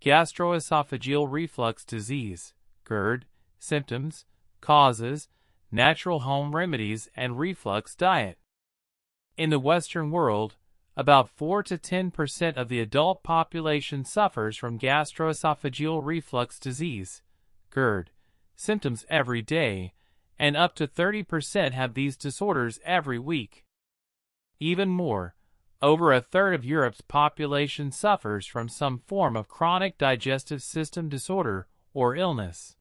Gastroesophageal reflux disease, GERD, symptoms, causes, natural home remedies, and reflux diet. In the Western world, about 4 to 10% of the adult population suffers from gastroesophageal reflux disease, GERD, symptoms every day, and up to 30% have these disorders every week. Even more, over a third of Europe's population suffers from some form of chronic digestive system disorder or illness.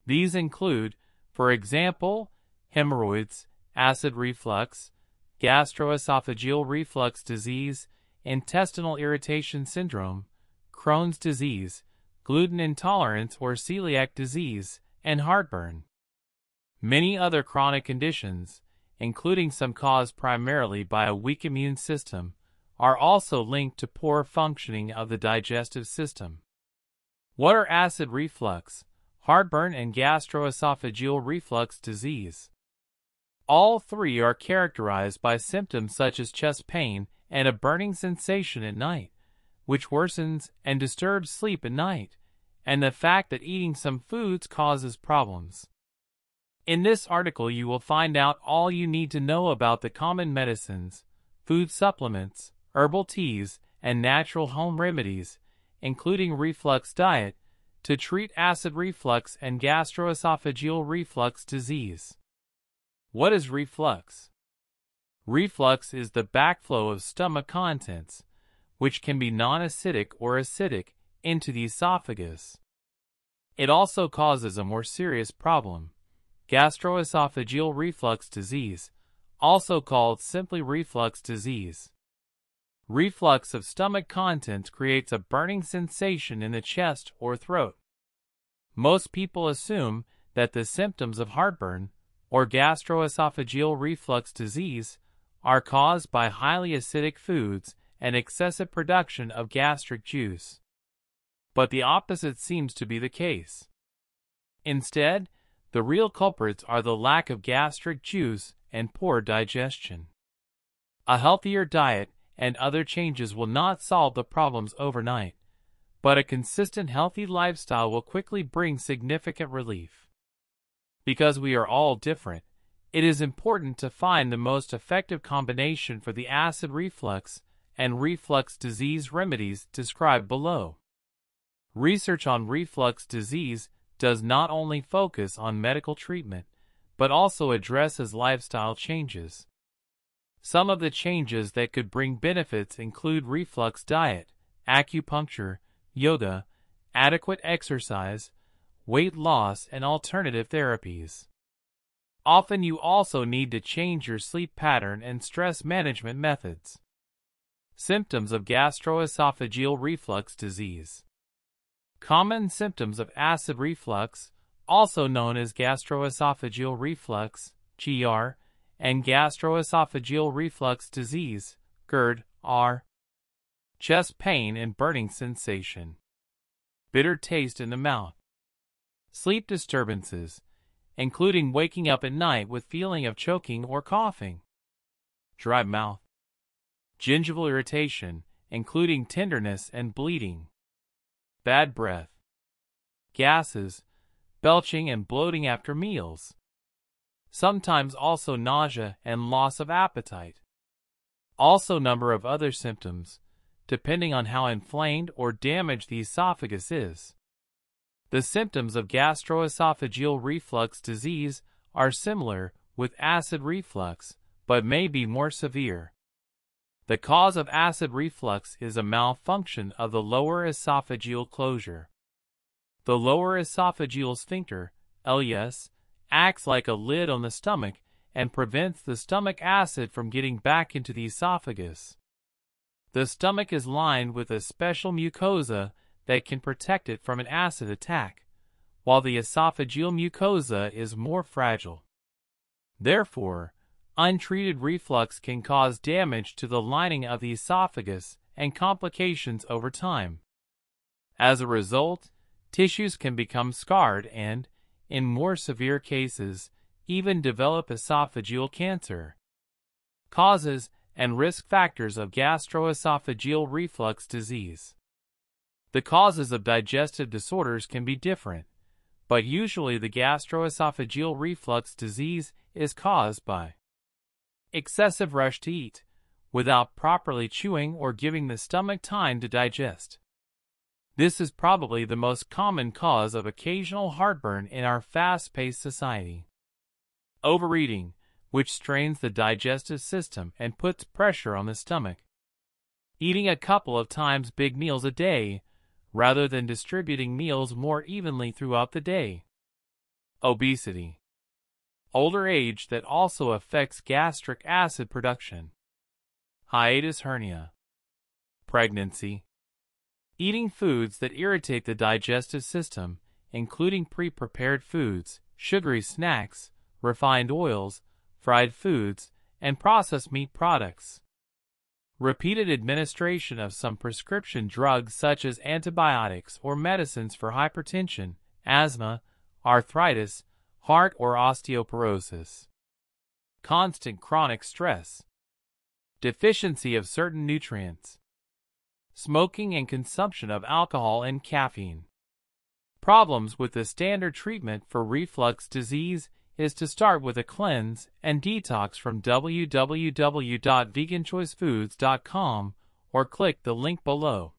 These include, for example, hemorrhoids, acid reflux, gastroesophageal reflux disease, intestinal irritation syndrome, Crohn's disease, gluten intolerance or celiac disease, and heartburn. Many other chronic conditions, including some caused primarily by a weak immune system, are also linked to poor functioning of the digestive system. What are acid reflux, heartburn, and gastroesophageal reflux disease? All three are characterized by symptoms such as chest pain and a burning sensation at night, which worsens and disturbs sleep at night, and the fact that eating some foods causes problems. In this article you will find out all you need to know about the common medicines, food supplements, herbal teas, and natural home remedies, including reflux diet, to treat acid reflux and gastroesophageal reflux disease. What is reflux? Reflux is the backflow of stomach contents, which can be non-acidic or acidic, into the esophagus. It also causes a more serious problem, gastroesophageal reflux disease, also called simply reflux disease. Reflux of stomach contents creates a burning sensation in the chest or throat. Most people assume that the symptoms of heartburn or gastroesophageal reflux disease are caused by highly acidic foods and excessive production of gastric juice. But the opposite seems to be the case. Instead, the real culprits are the lack of gastric juice and poor digestion. A healthier diet and other changes will not solve the problems overnight, but a consistent healthy lifestyle will quickly bring significant relief. Because we are all different, it is important to find the most effective combination for the acid reflux and reflux disease remedies described below. Research on reflux disease does not only focus on medical treatment, but also addresses lifestyle changes. Some of the changes that could bring benefits include reflux diet, acupuncture, yoga, adequate exercise, weight loss, and alternative therapies. Often you also need to change your sleep pattern and stress management methods. Symptoms of gastroesophageal reflux disease. Common symptoms of acid reflux, also known as gastroesophageal reflux, GR, and gastroesophageal reflux disease, GERD, are chest pain and burning sensation, bitter taste in the mouth, sleep disturbances, including waking up at night with feeling of choking or coughing, dry mouth, gingival irritation, including tenderness and bleeding, bad breath, gases, belching and bloating after meals, sometimes also nausea and loss of appetite. Also number of other symptoms, depending on how inflamed or damaged the esophagus is. The symptoms of gastroesophageal reflux disease are similar with acid reflux, but may be more severe. The cause of acid reflux is a malfunction of the lower esophageal closure. The lower esophageal sphincter, LES, acts like a lid on the stomach and prevents the stomach acid from getting back into the esophagus. The stomach is lined with a special mucosa that can protect it from an acid attack, while the esophageal mucosa is more fragile. Therefore, untreated reflux can cause damage to the lining of the esophagus and complications over time. As a result, tissues can become scarred and, in more severe cases, even develop esophageal cancer. Causes and risk factors of gastroesophageal reflux disease. The causes of digestive disorders can be different, but usually the gastroesophageal reflux disease is caused by excessive rush to eat, without properly chewing or giving the stomach time to digest. This is probably the most common cause of occasional heartburn in our fast-paced society. Overeating, which strains the digestive system and puts pressure on the stomach. Eating a couple of times big meals a day, rather than distributing meals more evenly throughout the day. Obesity. Older age that also affects gastric acid production. Hiatus hernia. Pregnancy. Eating foods that irritate the digestive system, including pre-prepared foods, sugary snacks, refined oils, fried foods, and processed meat products. Repeated administration of some prescription drugs such as antibiotics or medicines for hypertension, asthma, arthritis, heart or osteoporosis. Constant chronic stress. Deficiency of certain nutrients. Smoking and consumption of alcohol and caffeine. Problems with the standard treatment for reflux disease is to start with a cleanse and detox from www.veganchoicefoods.com or click the link below.